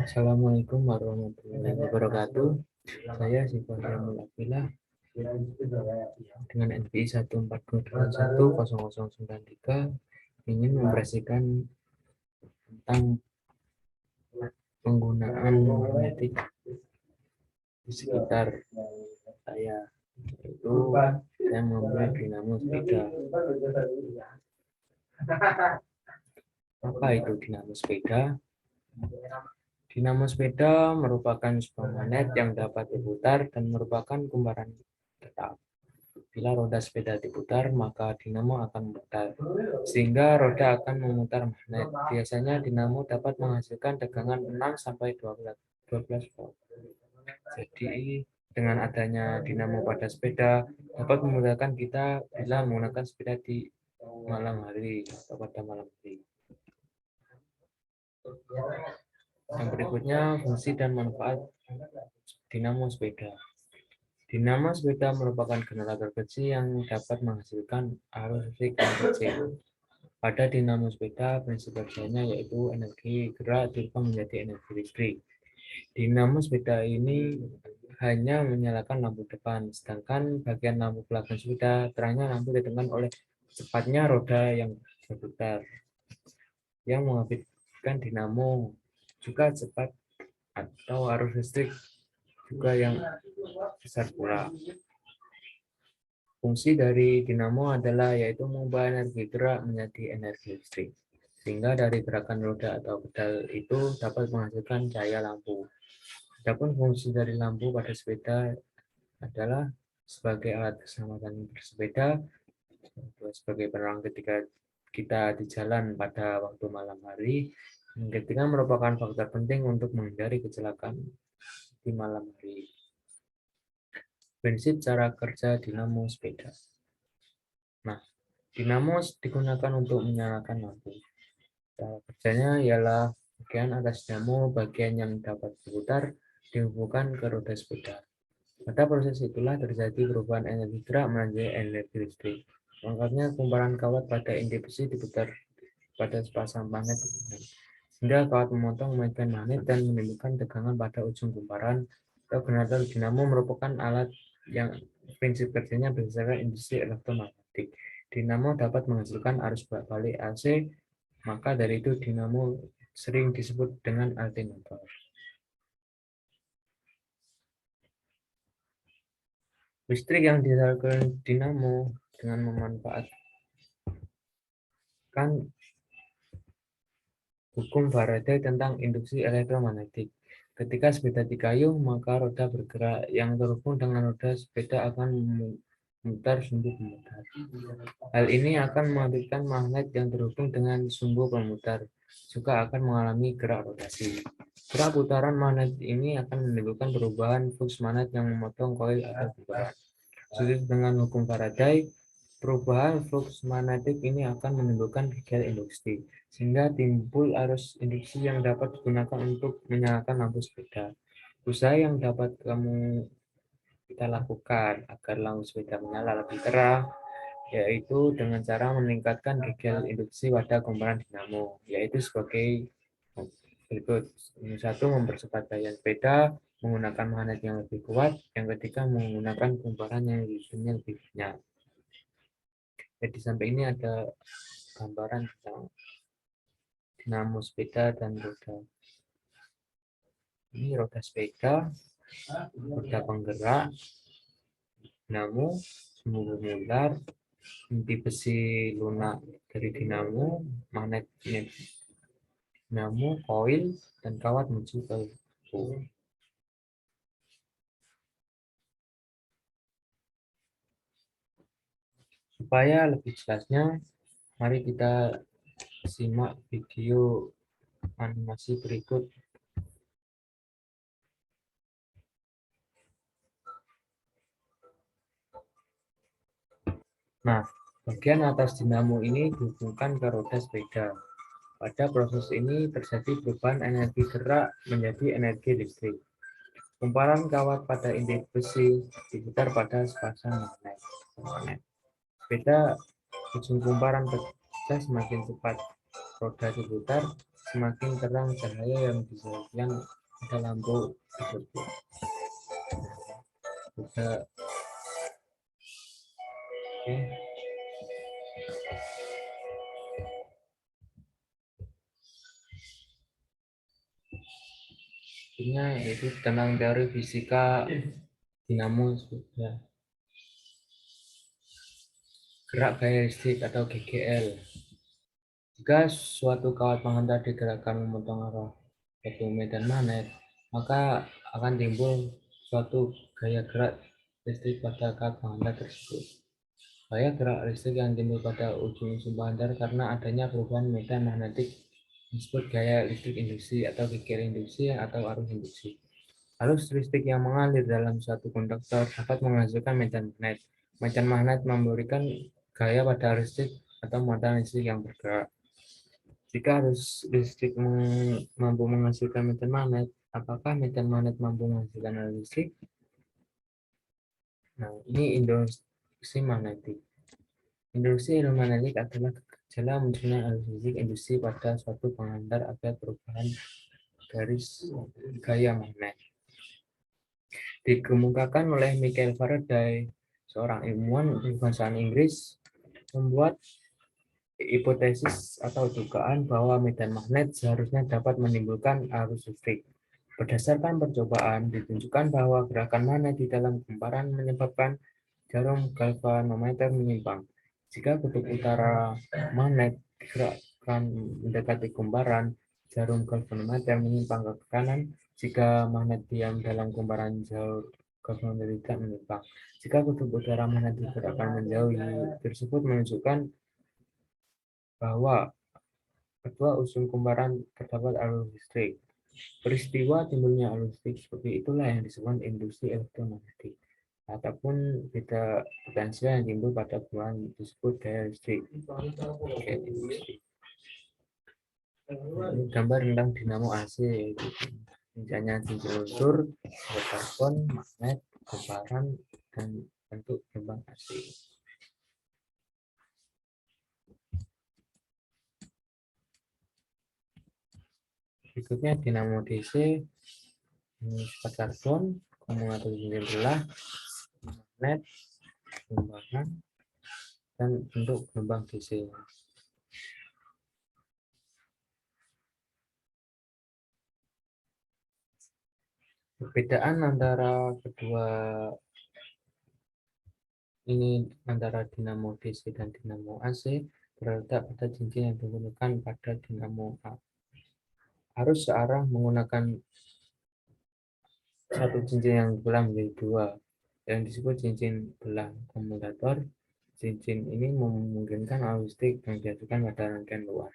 Assalamualaikum warahmatullahi wabarakatuh. Saya Sifat Mulakila dengan NPI 142810093 ingin mempresentasikan tentang penggunaan magnetik di sekitar saya. Itu saya mengambil dinamo sepeda. Apa itu dinamo sepeda? Dinamo sepeda merupakan sebuah magnet yang dapat diputar dan merupakan kumparan tetap. Bila roda sepeda diputar, maka dinamo akan memutar, sehingga roda akan memutar magnet. Biasanya dinamo dapat menghasilkan tegangan 6 sampai 12 volt. Jadi, dengan adanya dinamo pada sepeda dapat memudahkan kita bila menggunakan sepeda di malam hari atau pada malam hari. Yang berikutnya, fungsi dan manfaat dinamo sepeda. Dinamo sepeda merupakan generator kecil yang dapat menghasilkan arus listrik yang kecil. Pada dinamo sepeda, prinsip kerjanya yaitu energi gerak diubah menjadi energi listrik. Dinamo sepeda ini hanya menyalakan lampu depan, sedangkan bagian lampu belakang sepeda terangnya lampu ditekan oleh cepatnya roda yang berputar, yang mengaktifkan dinamo. Juga cepat atau arus listrik juga yang besar pula. Fungsi dari dinamo adalah yaitu mengubah energi gerak menjadi energi listrik, sehingga dari gerakan roda atau pedal itu dapat menghasilkan cahaya lampu. Adapun fungsi dari lampu pada sepeda adalah sebagai alat keselamatan bersepeda, sebagai penerang ketika kita di jalan pada waktu malam hari, ketika merupakan faktor penting untuk menghindari kecelakaan di malam hari. Prinsip cara kerja dinamo sepeda. Nah, dinamo digunakan untuk menyalakan lampu. Cara kerjanya ialah bagian atas dinamo, bagian yang dapat berputar, dihubungkan ke roda sepeda. Pada proses itulah terjadi perubahan energi gerak menjadi energi listrik. Lengkapnya, kumparan kawat pada inti besi diputar pada sepasang magnet, sehingga kawat memotong memegang magnet dan menimbulkan tegangan pada ujung kumparan. Atau generator dinamo merupakan alat yang prinsip kerjanya berdasarkan industri elektromagnetik. Dinamo dapat menghasilkan arus balik AC, maka dari itu dinamo sering disebut dengan alternator. Listrik yang disalurkan dinamo dengan memanfaatkan hukum Faraday tentang induksi elektromagnetik. Ketika sepeda dikayuh, maka roda bergerak. Yang terhubung dengan roda sepeda akan memutar sumbu pemutar. Hal ini akan mengaktifkan magnet yang terhubung dengan sumbu pemutar, juga akan mengalami gerak rotasi. Gerak putaran magnet ini akan menimbulkan perubahan flux magnet yang memotong koil atau kumparan. Sesuai dengan hukum Faraday, perubahan flux magnetik ini akan menimbulkan gejala induksi, sehingga timbul arus induksi yang dapat digunakan untuk menyalakan lampu sepeda. Usaha yang dapat kita lakukan agar lampu sepeda menyala lebih terang, yaitu dengan cara meningkatkan gejala induksi pada kumparan dinamo, yaitu sebagai berikut. Satu, mempercepat daya sepeda menggunakan magnet yang lebih kuat. Yang ketiga, menggunakan kumparan yang induksinya lebih banyak. Jadi sampai ini ada gambaran tentang dinamo sepeda dan roda. Ini roda sepeda, roda penggerak, dinamo, sumbu pemutar, inti besi lunak dari dinamo, magnet dinamo, koil, dan kawat menuju ke lampu. Supaya lebih jelasnya, mari kita simak video animasi berikut. Nah, bagian atas dinamo ini dihubungkan ke roda sepeda. Pada proses ini terjadi perubahan energi gerak menjadi energi listrik. Kumparan kawat pada inti besi diputar pada sepasang magnet. Sepeda ujung kumparan kerja semakin cepat roda diputar, semakin terang cahaya yang disajikan pada lampu tersebut. Juga oke. Intinya itu tentang teori fisika dinamo ya. Gerak gaya listrik atau GGL. Jika suatu kawat menghantar digerakkan memotong arah suatu medan magnet, maka akan timbul suatu gaya gerak listrik pada kawat menghantar tersebut. Gaya gerak listrik yang timbul pada ujung penghantar karena adanya perubahan medan magnetik disebut gaya listrik induksi atau GGL induksi atau arus induksi. Arus listrik yang mengalir dalam suatu konduktor dapat menghasilkan medan magnet. Medan magnet memberikan gaya pada arus listrik atau muatan listrik yang bergerak. Jika arus listrik mampu menghasilkan medan magnet, apakah medan magnet mampu menghasilkan arus listrik? Nah, ini induksi magnetik. Induksi elektromagnetik adalah gejala munculnya arus listrik induksi pada suatu penghantar akibat perubahan garis gaya magnet. Dikemukakan oleh Michael Faraday, seorang ilmuwan bahasa Inggris, membuat hipotesis atau dugaan bahwa medan magnet seharusnya dapat menimbulkan arus listrik. Berdasarkan percobaan, ditunjukkan bahwa gerakan magnet di dalam kumparan menyebabkan jarum galvanometer menyimpang. Jika kutub utara magnet digerakkan mendekati kumparan, jarum galvanometer menyimpang ke kanan. Jika magnet diam dalam kumparan, jarum galvanometer tidak menyimpang. Jika kutub utara magnet digerakkan menjauhi tersebut menunjukkan bahwa kedua ujung kumparan terdapat arus listrik. Peristiwa timbulnya arus listrik seperti itulah yang disebut induksi elektromagnetik. Ataupun beda potensial yang timbul pada kumparan disebut gaya listrik. Gambar tentang dinamo AC, yaitu misalnya cincin luncur, karbon, magnet, kumparan, dan bentuk gelombang AC. Berikutnya dinamo DC, sifat karbon, kumulator cincin belah, magnet, gembangan, dan bentuk gelombang DC. Perbedaan antara kedua ini antara dinamo DC dan dinamo AC terletak pada cincin yang digunakan pada dinamo A. Arus searah menggunakan satu cincin yang belah menjadi dua, yang disebut cincin belah komutator. Cincin ini memungkinkan arus listrik yang dihasilkan pada rangkaian luar.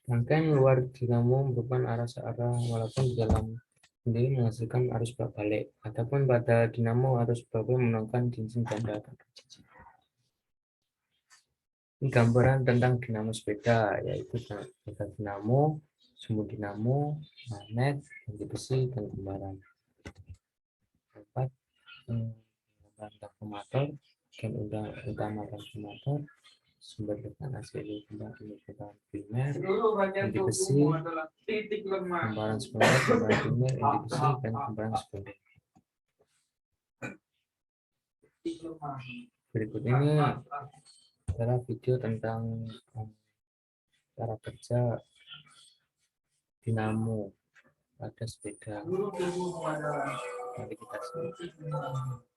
Rangkaian luar dinamo merupakan arah searah walaupun di dalam sendiri menghasilkan arus bolak-balik. Adapun pada dinamo arus bolak-balik menggunakan cincin ganda tanpa cincin. Ini gambaran tentang dinamo sepeda, yaitu sepeda dinamo, sumbu dinamo, magnet, ganti besi, dan kumparan. 4. Transformator, gen utama transformator, sumber tegangan AC kebutuhan primer, ganti besi, kumparan sekunder, kumparan primer, ganti besi, dan kumparan sekunder. Berikut ini adalah video tentang cara kerja dinamo pada sepeda. Mari kita simak.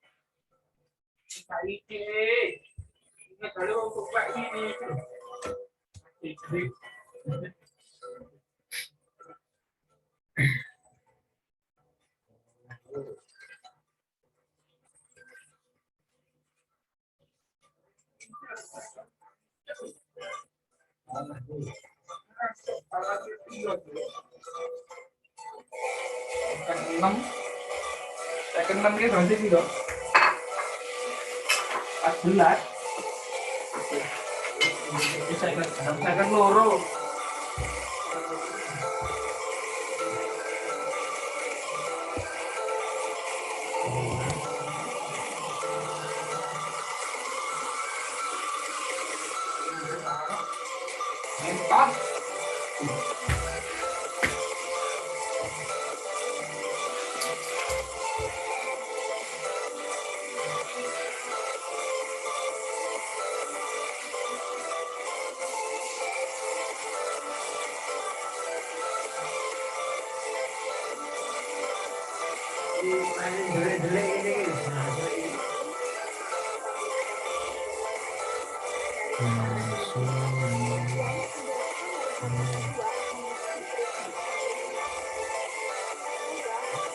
Second 6 dia berarti sih dong 14 second loro Entot.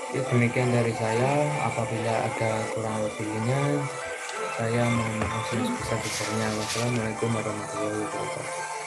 Ya, demikian dari saya. Apabila ada kurang lebihnya, saya mohon maaf sebesar-besarnya. Wassalamualaikum warahmatullahi wabarakatuh.